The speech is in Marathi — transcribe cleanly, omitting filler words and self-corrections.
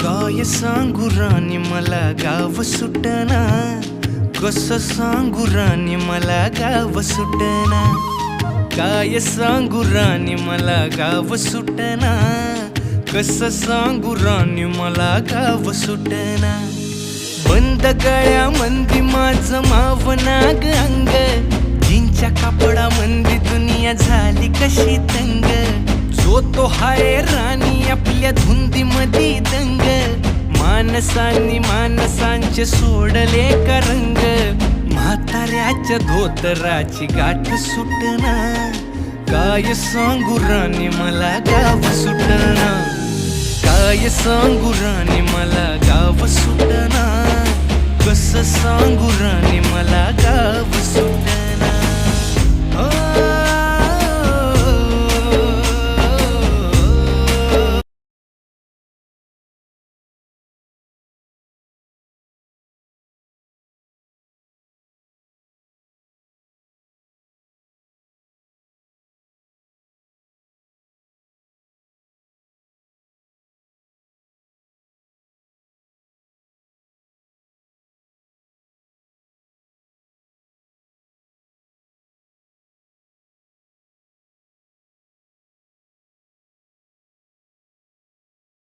काय सांगू राणी मला गाव सुटना, कसं सांगू राणी मला गाव सुटना. काय सांगू राणी मला गाव सुटना, कसं सांगू राणी मला गाव सुटना. बंद गळ्यामंदी माझं मावनाग अंग, जीनच्या कापडामंदी दुनिया झाली कशी तंग. जो तो हाय राणी आपल्या धुंदीमधी दंग, माणसांनी माणसांचे सोडले का रंग. म्हाताऱ्याच्या धोतराची गाठ सुटना, काय सांगू राणी मला गाव सुटना. काय सांगू राणी मला गाव सुटना, कसं सांगू राणी मला गाव सुटना.